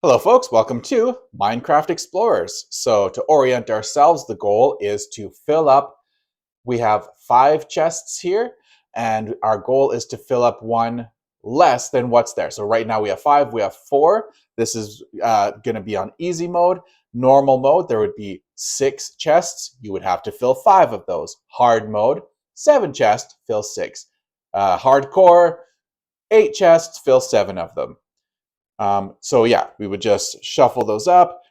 Hello folks, welcome to Minecraft Explorers. So to orient ourselves, the goal is to fill up, we have 5 chests here, and our goal is to fill up one less than what's there. So right now we have 5, we have 4. This is going to be on easy mode. Normal mode, there would be 6 chests. You would have to fill 5 of those. Hard mode, 7 chests, fill 6. Hardcore, 8 chests, fill 7 of them. So yeah, we would just shuffle those up,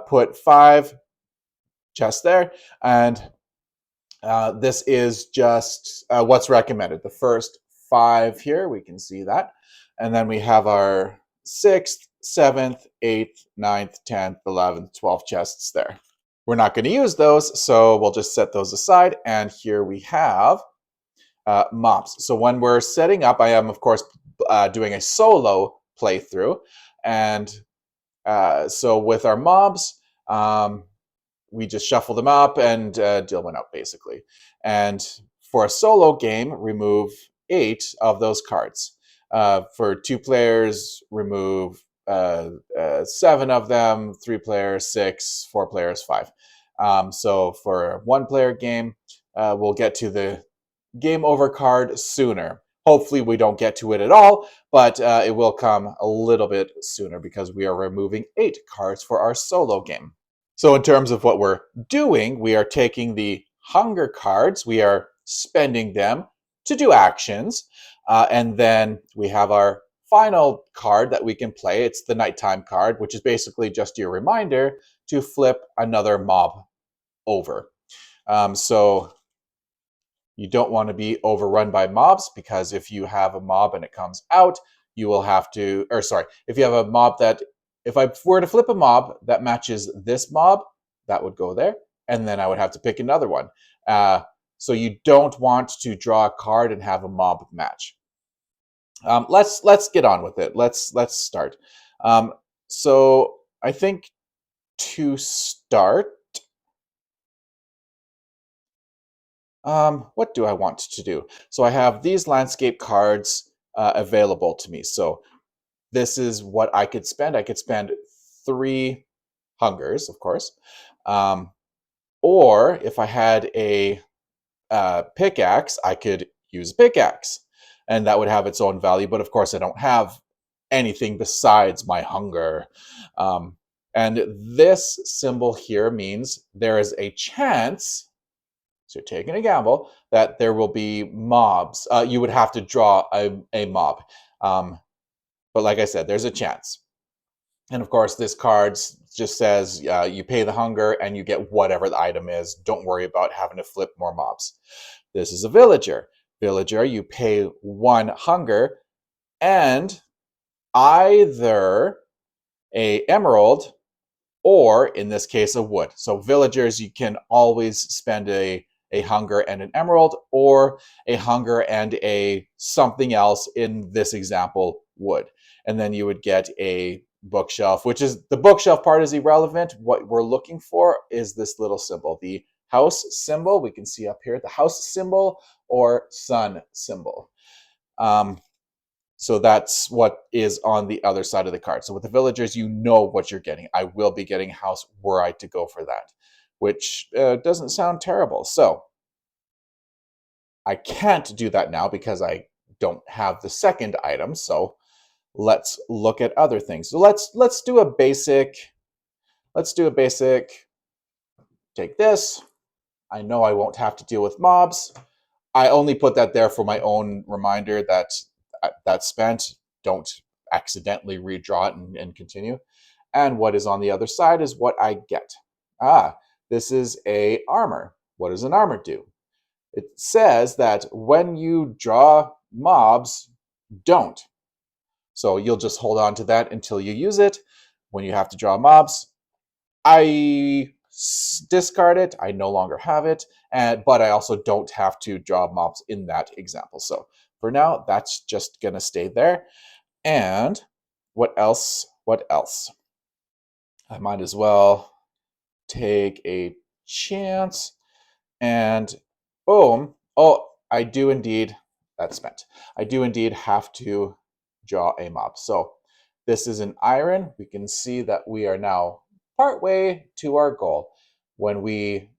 put 5 chests there, and this is just what's recommended. The first 5 here, we can see that. And then we have our 6th, 7th, 8th, 9th, 10th, 11th, 12 chests there. We're not going to use those, so we'll just set those aside. And here we have mobs. So when we're setting up, I am, of course, doing a solo playthrough. And so with our mobs, we just shuffle them up and deal one out, basically. And for a solo game, remove 8 of those cards. For 2 players, remove 7 of them, 3 players, 6, 4 players, 5. So for a 1-player game, we'll get to the game over card sooner. Hopefully we don't get to it at all, but it will come a little bit sooner because we are removing 8 cards for our solo game. So in terms of what we're doing, we are taking the hunger cards, we are spending them to do actions, and then we have our final card that we can play. It's the nighttime card, which is basically just your reminder to flip another mob over. So you don't want to be overrun by mobs, because if you have a mob and it comes out, you will have to, or sorry, if you have a mob that, if I were to flip a mob that matches this mob, that would go there, and then I would have to pick another one. So you don't want to draw a card and have a mob match. Let's get on with it. Let's start. So I think to start, what do I want to do? So I have these landscape cards available to me. So this is what I could spend. I could spend 3 hungers, of course. Or if I had a pickaxe, I could use a pickaxe, and that would have its own value. But of course, I don't have anything besides my hunger. And this symbol here means there is a chance, so you're taking a gamble, that there will be mobs. You would have to draw a mob. But like I said, there's a chance. And of course, this card just says you pay the hunger and you get whatever the item is. Don't worry about having to flip more mobs. This is a villager. Villager, you pay 1 hunger and either a emerald or, in this case, a wood. So villagers, you can always spend a hunger and an emerald, or a hunger and a something else, in this example, wood. And then you would get a bookshelf, which is, the bookshelf part is irrelevant. What we're looking for is this little symbol, the house symbol. We can see up here the house symbol or sun symbol. So that's what is on the other side of the card. So with the villagers, you know what you're getting. I will be getting house were I to go for that, which doesn't sound terrible. So I can't do that now because I don't have the second item. So let's look at other things. So let's do a basic. Take this. I know I won't have to deal with mobs. I only put that there for my own reminder that that's spent. Don't accidentally redraw it and continue. And what is on the other side is what I get. This is a armor. What does an armor do? It says that when you draw mobs, don't. So you'll just hold on to that until you use it. When you have to draw mobs, I discard it. I no longer have it, but I also don't have to draw mobs in that example. So for now, that's just going to stay there. And what else? What else? I might as well take a chance and boom. Oh, I do indeed, that's spent. I do indeed have to draw a mob. So This is an iron. We can see that we are now partway to our goal. When we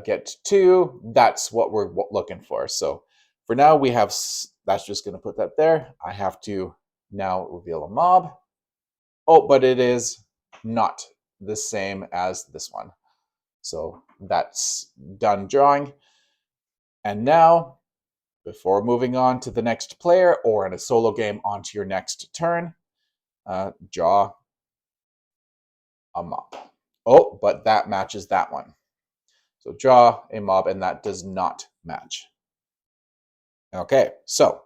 get to 2, that's what we're looking for. So for now, we have, that's just going to put that there. I have to now reveal a mob. Oh, but it is not the same as this one. So that's done drawing. And now, before moving on to the next player or in a solo game onto your next turn, draw a mob. Oh, but that matches that one. So draw a mob, and that does not match. Okay, so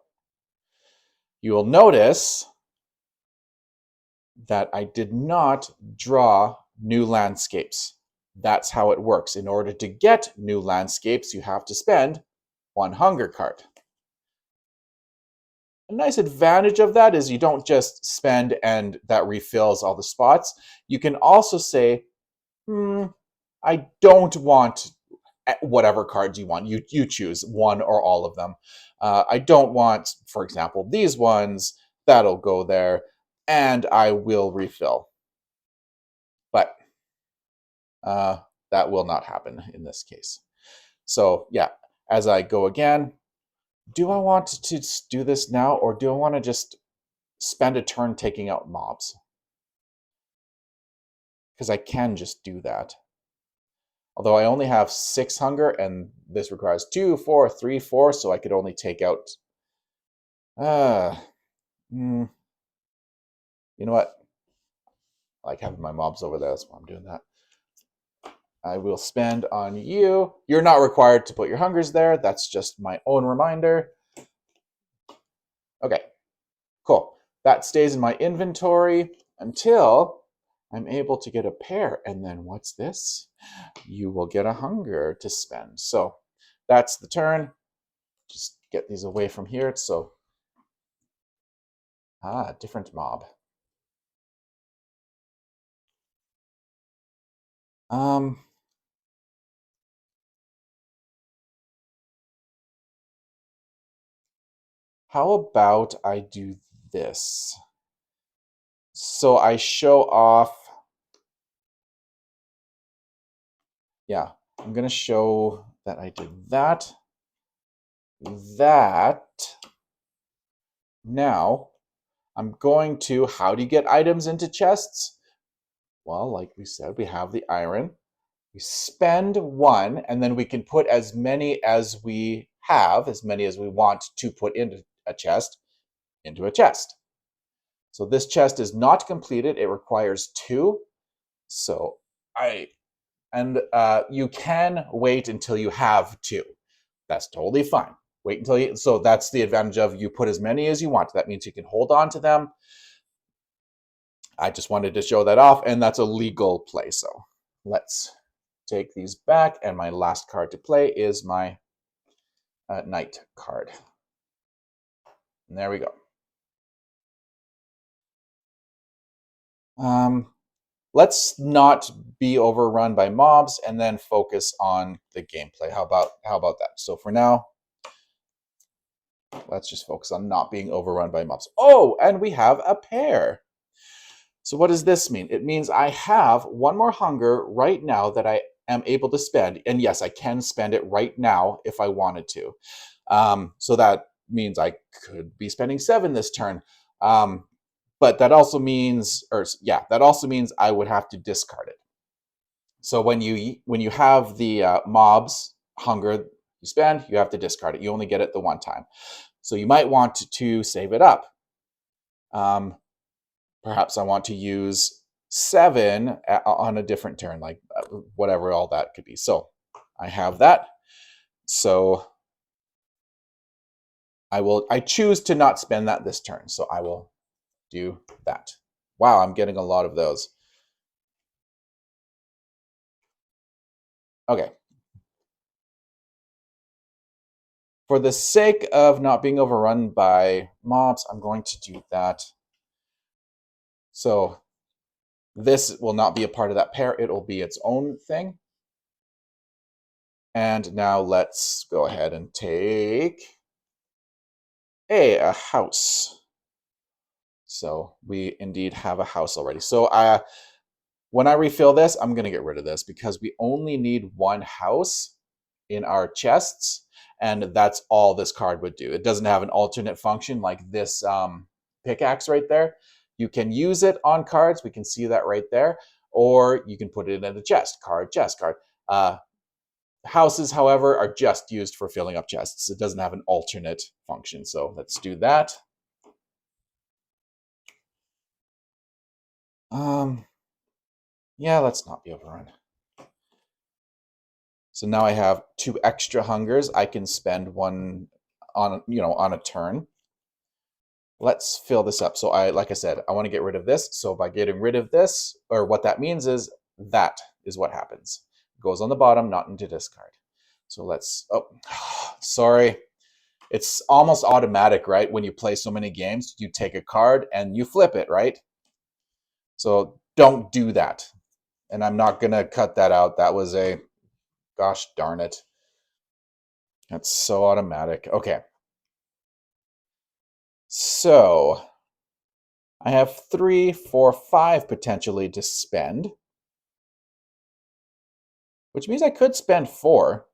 you will notice that I did not draw new landscapes. That's how it works. In order to get new landscapes, you have to spend 1 hunger card. A nice advantage of that is you don't just spend and that refills all the spots. You can also say, I don't want whatever cards you want. You choose one or all of them. I don't want, for example, these ones. That'll go there, and I will refill. But that will not happen in this case. So yeah, as I go again, do I want to do this now, or do I want to just spend a turn taking out mobs? Because I can just do that. Although I only have 6 hunger, and this requires 2, 4, 3, 4, so I could only take out... you know what? I like having my mobs over there, that's why I'm doing that. I will spend on you. You're not required to put your hungers there. That's just my own reminder. Okay, cool. That stays in my inventory until I'm able to get a pair. And then what's this? You will get a hunger to spend. So that's the turn. Just get these away from here. So, different mob. How about I do this? So I show off. Yeah, I'm going to show that I did that. Now, I'm going to, how do you get items into chests? Well, like we said, we have the iron. We spend 1, and then we can put as many as we have, as many as we want to put into a chest, So this chest is not completed. It requires 2. So you can wait until you have 2. That's totally fine. Wait until you, so that's the advantage of you put as many as you want. That means you can hold on to them. I just wanted to show that off, and that's a legal play. So let's take these back, and my last card to play is my knight card. And there we go. Let's not be overrun by mobs and then focus on the gameplay. How about that? So for now, let's just focus on not being overrun by mobs. Oh, and we have a pair. So what does this mean? It means I have 1 more hunger right now that I am able to spend. And yes, I can spend it right now if I wanted to. So that means I could be spending 7 this turn. But that also means, I would have to discard it. So when you have the mobs hunger you spend, you have to discard it. You only get it the 1 time. So you might want to save it up. Perhaps I want to use 7 on a different turn, like whatever all that could be. So I have that. So I choose to not spend that this turn. So I will do that. Wow, I'm getting a lot of those. Okay. For the sake of not being overrun by mobs, I'm going to do that. So this will not be a part of that pair. It will be its own thing. And now let's go ahead and take a house. So we indeed have a house already. So when I refill this, I'm going to get rid of this because we only need one house in our chests, and that's all this card would do. It doesn't have an alternate function like this pickaxe right there. You can use it on cards. We can see that right there. Or you can put it in a chest card. Houses, however, are just used for filling up chests. It doesn't have an alternate function. So let's do that. Yeah, let's not be overrun. So now I have 2 extra hungers. I can spend one on a turn. Let's fill this up. So like I said, I want to get rid of this. So by getting rid of this, or what that means is that is what happens. It goes on the bottom, not into discard. So let's, oh, sorry. It's almost automatic, right? When you play so many games, you take a card and you flip it, right? So don't do that. And I'm not going to cut that out. That was a, gosh darn it. That's so automatic. Okay. So I have 3, 4, 5 potentially to spend, which means I could spend 4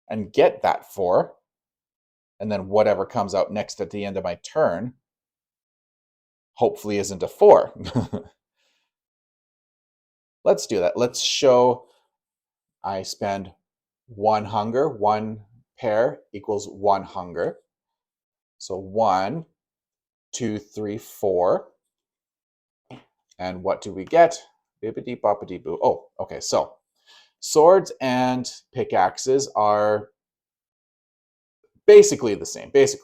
and get that 4, and then whatever comes out next at the end of my turn hopefully isn't a 4. Let's do that. Let's show I spend 1 hunger. 1 pair equals 1 hunger. So 1, 2, 3, 4. And what do we get? Bippity boppity boo. Oh, okay. So swords and pickaxes are basically the same. This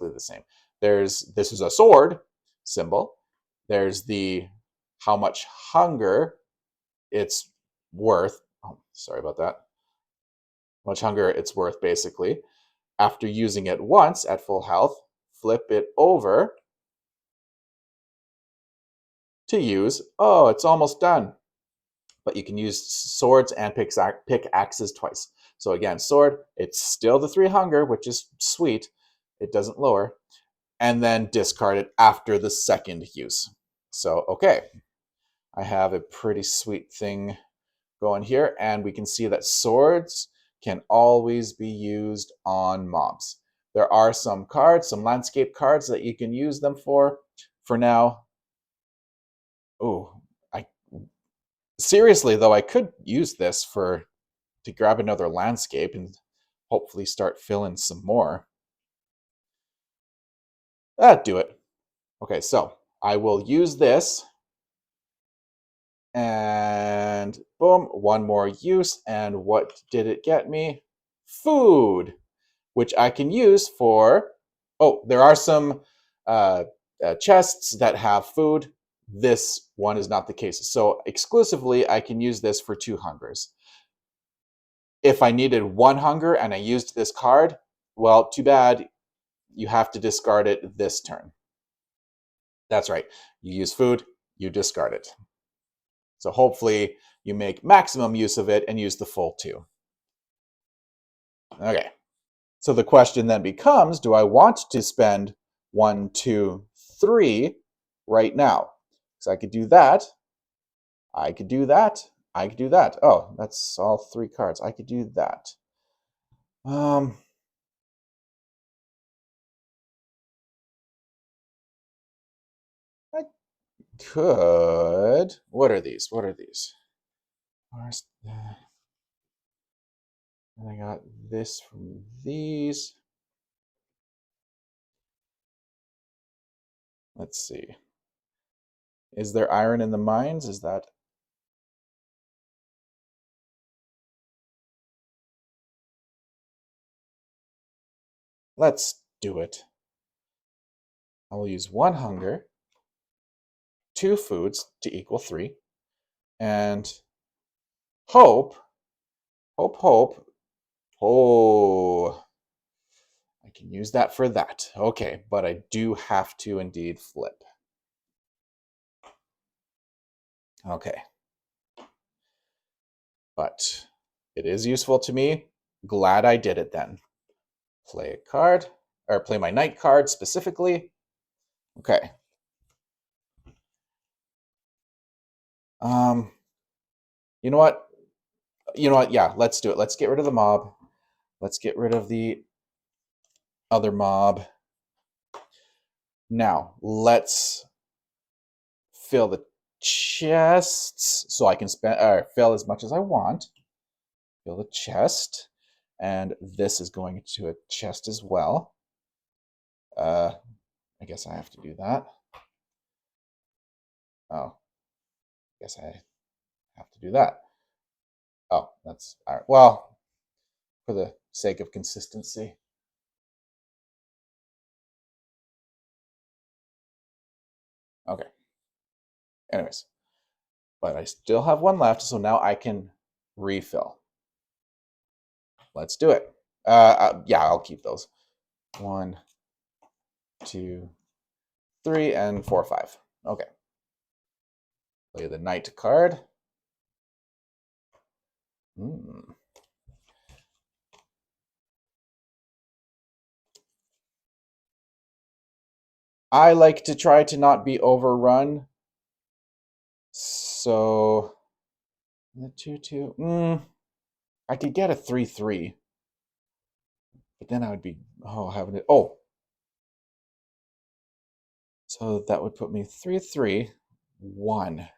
is a sword symbol. There's the how much hunger it's worth. Oh, sorry about that. How much hunger it's worth, basically. After using it once at full health, flip it over to use. Oh, it's almost done. But you can use swords and pickaxes twice. So again, sword, it's still the 3 hunger, which is sweet. It doesn't lower. And then discard it after the second use. So, okay. I have a pretty sweet thing going here. And we can see that swords can always be used on mobs. There are some cards, some landscape cards that you can use them for. For now, oh, seriously though, I could use this to grab another landscape and hopefully start filling some more. Do it. Okay, so I will use this, and boom, 1 more use. And what did it get me? Food, which I can use for, oh, there are some chests that have food. This one is not the case. So exclusively, I can use this for 2 hungers. If I needed 1 hunger and I used this card, well, too bad. You have to discard it this turn. That's right. You use food, you discard it. So hopefully you make maximum use of it and use the full 2. Okay. So the question then becomes, do I want to spend 1, 2, 3 right now? So I could do that. I could do that. I could do that. Oh, that's all 3 cards. I could do that. I could. What are these? What are these? And I got this from these. Let's see. Is there iron in the mines? Is that? Let's do it. I will use 1 hunger, 2 foods to equal 3, and hope. Oh, I can use that for that. Okay, but I do have to indeed flip. Okay. But it is useful to me. Glad I did it then. Play a card, or play my knight card specifically. Okay. You know what? You know what? Yeah, let's do it. Let's get rid of the mob. Let's get rid of the other mob. Now, let's fill the chests so I can fill as much as I want. Fill the chest. And this is going into a chest as well. I guess I have to do that. Oh, I guess I have to do that. Oh, that's all right. Well, for the sake of consistency. Okay. Anyways, but I still have one left, so now I can refill. Let's do it. Yeah, I'll keep those. 1, 2, 3, and 4, 5. Okay. Play the knight card. I like to try to not be overrun. So the 2-2. I could get a 3-3. But then I would be having it. Oh. So that would put me 3-3, 1.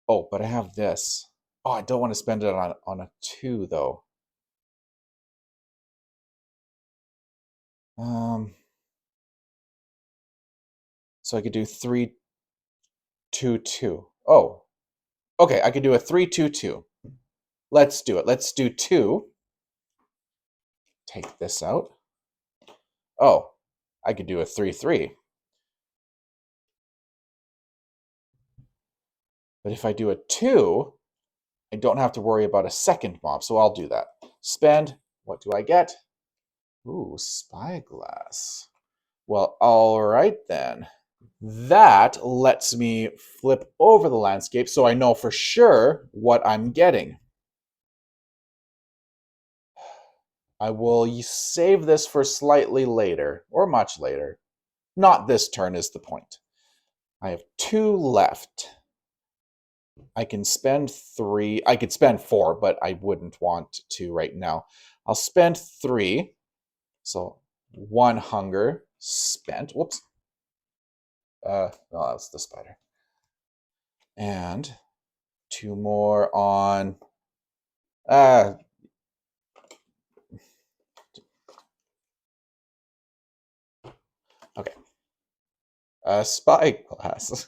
Oh, but I have this. Oh, I don't want to spend it on a 2 though. So I could do 3-2-2. Oh. Okay, I could do a 3-2-2. Let's do it. Let's do 2. Take this out. Oh, I could do a 3-3. But if I do a 2, I don't have to worry about a second mob, so I'll do that. Spend. What do I get? Ooh, spyglass. Well, all right then. That lets me flip over the landscape so I know for sure what I'm getting. I will save this for slightly later, or much later. Not this turn is the point. I have 2 left. I can spend 3. I could spend 4, but I wouldn't want to right now. I'll spend 3. So 1 hunger spent. Whoops. No, that's the spider. And 2 more on. Okay. Spyglass.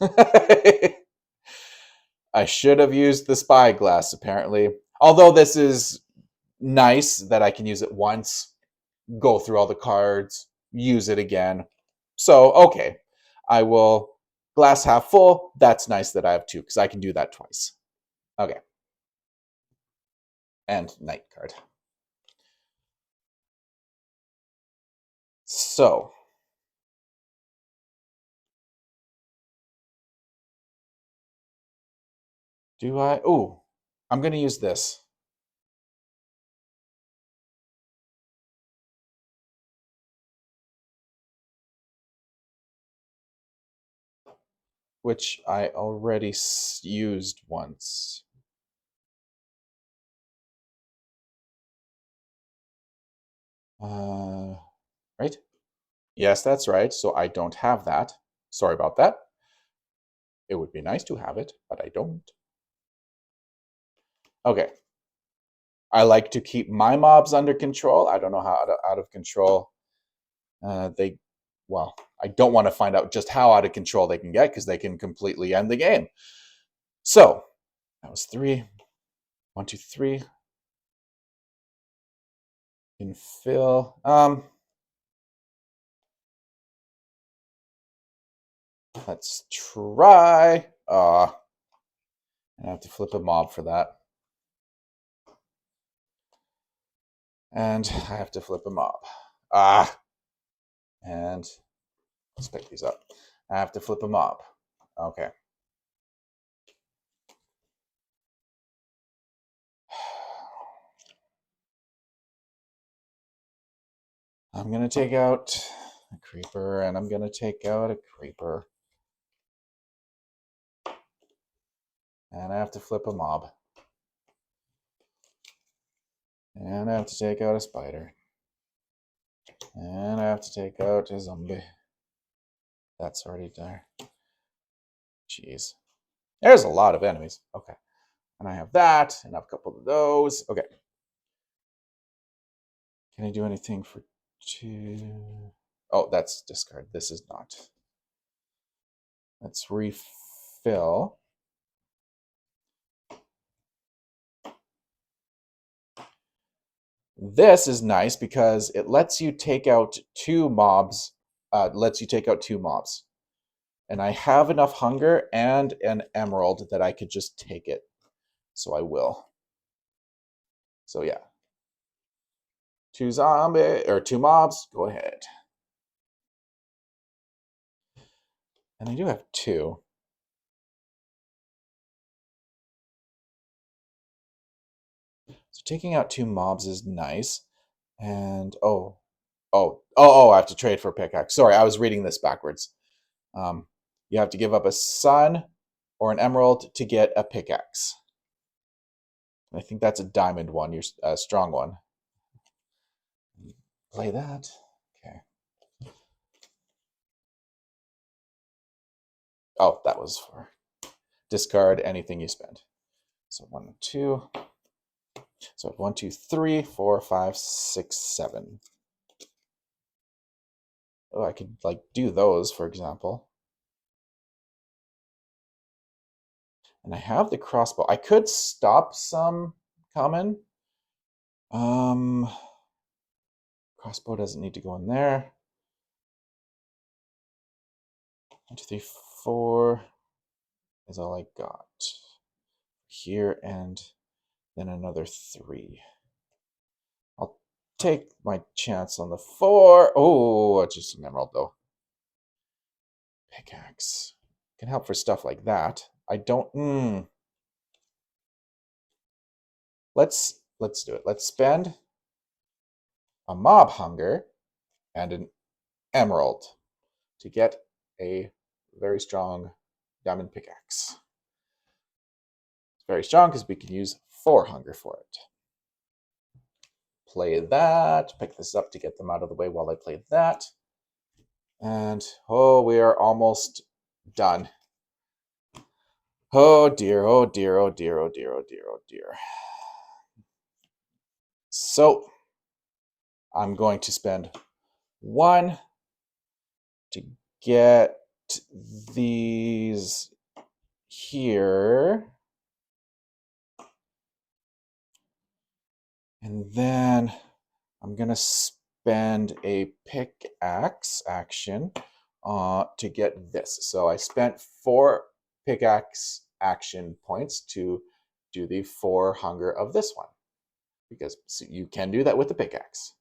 I should have used the spyglass, apparently. Although this is nice that I can use it once, go through all the cards, use it again. So, okay. I will glass half full. That's nice that I have 2, because I can do that twice. Okay. And knight card. So. Do I? Oh, I'm going to use this. Which I already used once. Right? Yes, that's right. So I don't have that. Sorry about that. It would be nice to have it, but I don't. Okay. I like to keep my mobs under control. I don't know how out of control well, I don't want to find out just how out of control they can get because they can completely end the game. So that was 3. 1, 2, 3. Infill. Let's try. I have to flip a mob for that. And I have to flip a mob. And let's pick these up. I have to flip a mob. Okay. I'm going to take out a creeper, and I'm going to take out a creeper. And I have to flip a mob. And I have to take out a spider. And I have to take out a zombie. That's already there. Jeez. There's a lot of enemies. Okay. And I have that, and I have a couple of those. Okay. Can I do anything for 2? Oh, that's discard. This is not. Let's refill. This is nice because it lets you take out 2 mobs. And I have enough hunger and an emerald that I could just take it. So I will. So yeah. 2 mobs, go ahead. And I do have 2. So taking out 2 mobs is nice. And oh, I have to trade for a pickaxe. Sorry, I was reading this backwards. You have to give up a sun or an emerald to get a pickaxe. I think that's a diamond one, your strong one. Play that. Okay. Oh, that was for discard anything you spend. So 1, 2. So 1, 2, 3, 4, 5, 6, 7. Oh, I could like do those, for example. And I have the crossbow. I could stop some coming. Crossbow doesn't need to go in there. 1, 2, 3, 4 is all I got here, and then another 3. I'll take my chance on the 4. Oh, just an emerald though. Pickaxe can help for stuff like that. I don't. Let's do it. Let's spend a mob hunger and an emerald to get a very strong diamond pickaxe. It's very strong because we can use 4 hunger for it. Play that. Pick this up to get them out of the way while I play that. And oh, we are almost done. Oh dear, oh dear, oh dear, oh dear, oh dear, oh dear. So I'm going to spend 1 to get these here. And then I'm going to spend a pickaxe action to get this. So I spent 4 pickaxe action points to do the 4 hunger of this one. Because you can do that with the pickaxe.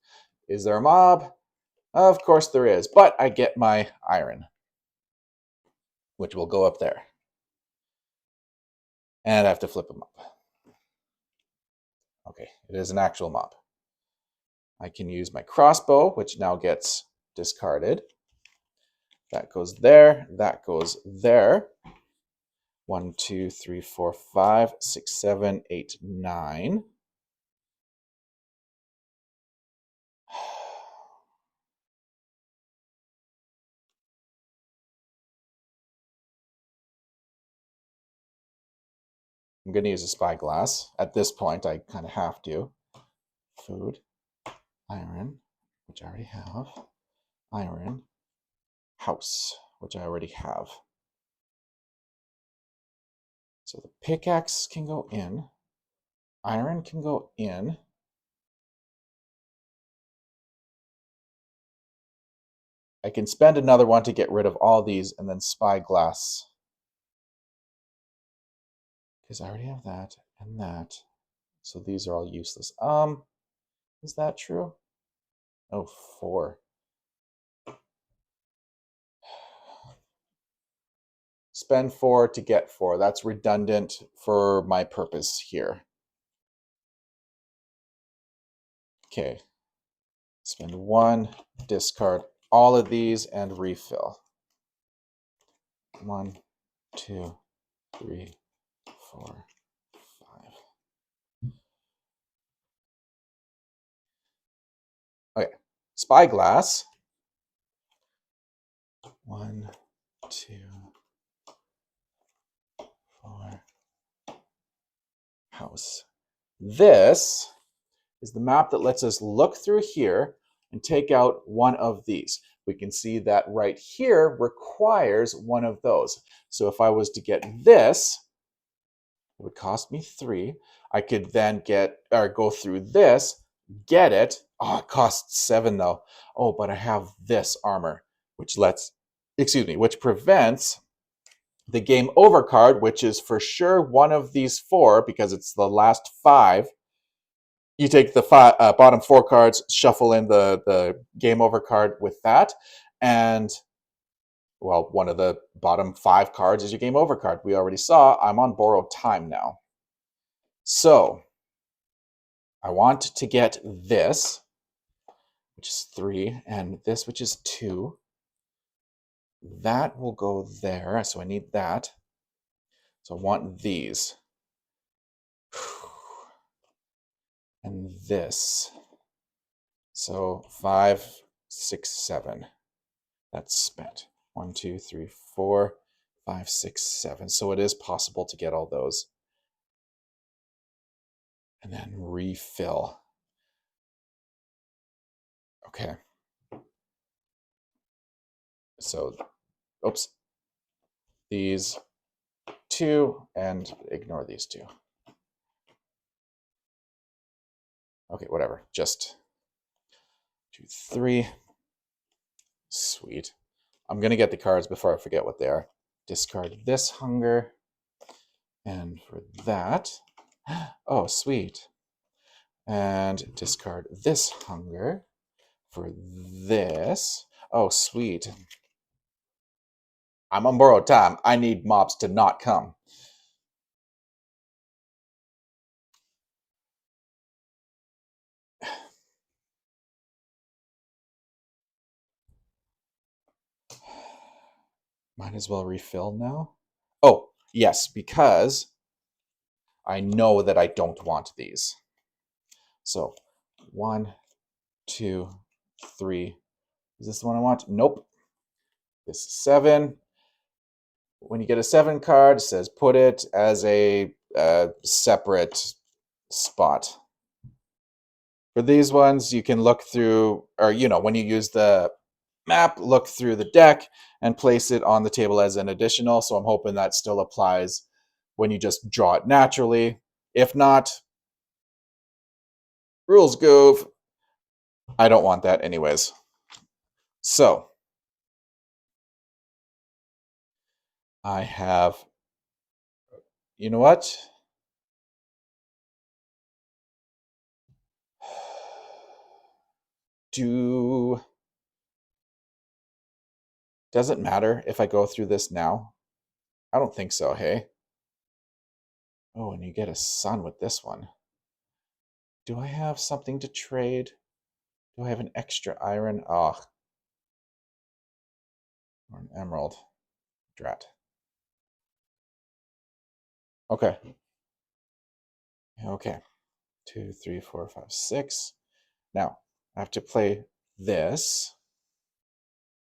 Is there a mob? Of course there is, but I get my iron, which will go up there. And I have to flip them up. Okay, it is an actual mob. I can use my crossbow, which now gets discarded. That goes there, that goes there. 1, 2, 3, 4, 5, 6, 7, 8, 9. I'm going to use a spyglass. At this point, I kind of have to. Food, iron, which I already have. Iron, house, which I already have. So the pickaxe can go in. Iron can go in. I can spend another one to get rid of all these and then spyglass. Because I already have that and that. So these are all useless. Is that true? Oh, 4. Spend 4 to get 4. That's redundant for my purpose here. Okay. Spend 1, discard all of these, and refill. 1, 2, 3, 4, 5. Okay, spyglass. 1, 2, 4. House. This is the map that lets us look through here and take out one of these. We can see that right here requires one of those. So if I was to get this, it would cost me 3. I could then go through this, get it. Oh, it costs 7 though. Oh, but I have this armor, which prevents the game over card, which is for sure one of these 4 because it's the last 5. You take the bottom 4 cards, shuffle in the game over card with that, and well, one of the bottom 5 cards is your game over card. We already saw I'm on borrowed time now. So I want to get this, which is 3, and this, which is 2. That will go there, so I need that. So I want these. And this. So 5, 6, 7. That's spent. 1, 2, 3, 4, 5, 6, 7. So it is possible to get all those. And then refill. Okay. So, oops. These 2 and ignore these 2. Okay, whatever. Just 2, 3. Sweet. I'm going to get the cards before I forget what they are. Discard this hunger. And for that, oh, sweet. And discard this hunger for this. Oh, sweet. I'm on borrowed time. I need mobs to not come. Might as well refill now. Oh, yes, because I know that I don't want these. So 1, 2, 3. Is this the one I want? Nope. This is 7. When you get a 7 card, it says put it as a separate spot. For these ones, you can look through, or when you use the map, look through the deck and place it on the table as an additional. So I'm hoping that still applies when you just draw it naturally. If not, rules goof. I don't want that anyways. So I have, you know what? Does it matter if I go through this now? I don't think so, hey? Oh, and you get a sun with this one. Do I have something to trade? Do I have an extra iron? Oh. Or an emerald. Drat. Okay. Okay. 2, 3, 4, 5, 6. Now, I have to play this,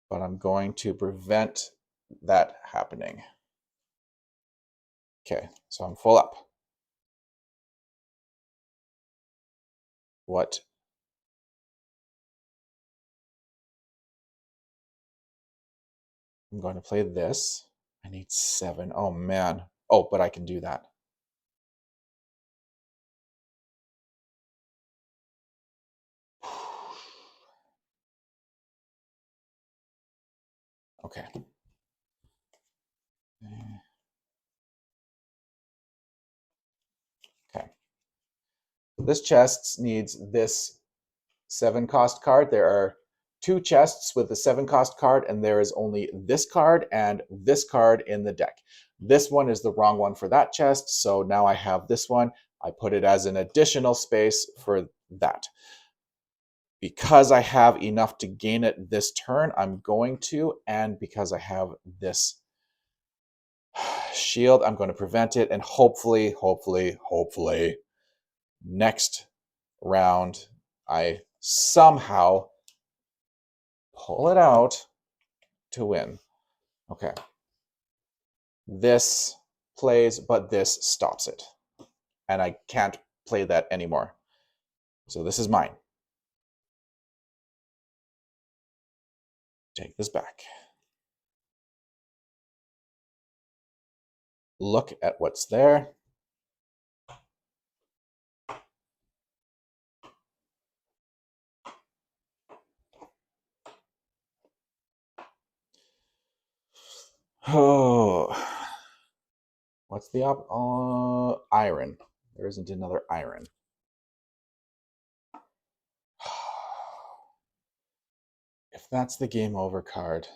but I'm going to prevent that happening. Okay, so I'm full up. What? I'm going to play this. I need 7. Oh, man. Oh, but I can do that. Okay. Okay. This chest needs this 7 cost card. There are 2 chests with the 7 cost card, and there is only this card and this card in the deck. This one is the wrong one for that chest, so now I have this one. I put it as an additional space for that. Because I have enough to gain it this turn, I'm going to, and because I have this Shield, I'm going to prevent it, and hopefully, next round, I somehow pull it out to win. Okay. This plays, but this stops it. And I can't play that anymore. So this is mine. Take this back. Look at what's there. Oh, what's the iron? There isn't another iron. If that's the game over card.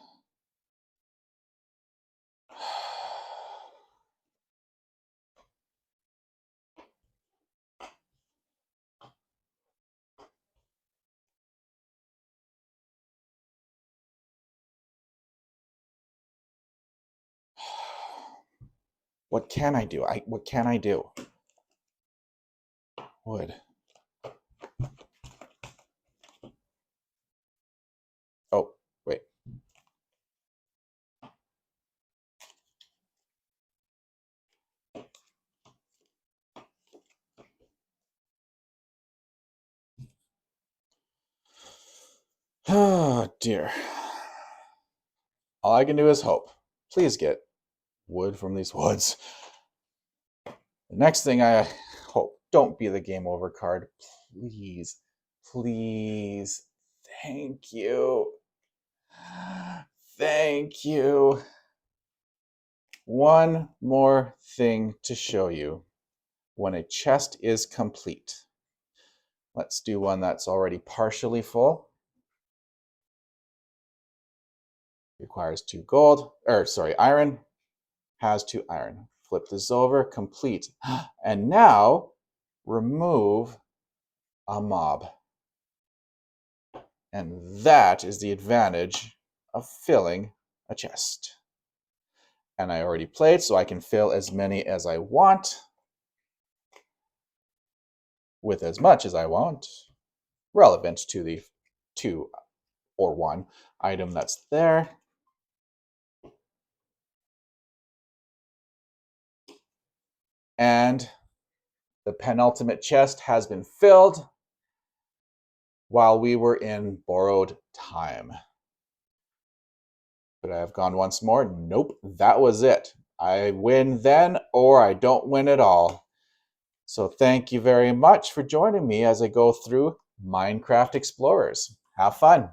What can I do? What can I do? Wood. Oh, wait. Oh, dear. All I can do is hope. Please get wood from these woods. The next thing I hope, don't be the game over card. Please, please. Thank you. Thank you. One more thing to show you when a chest is complete. Let's do one that's already partially full. Requires 2 gold, iron. Has 2 iron. Flip this over, complete. And now, remove a mob. And that is the advantage of filling a chest. And I already played, so I can fill as many as I want with as much as I want, relevant to the 2 or 1 item that's there. And the penultimate chest has been filled while we were in borrowed time. Could I have gone once more? Nope, that was it. I win then, or I don't win at all. So thank you very much for joining me as I go through Minecraft Explorers. Have fun.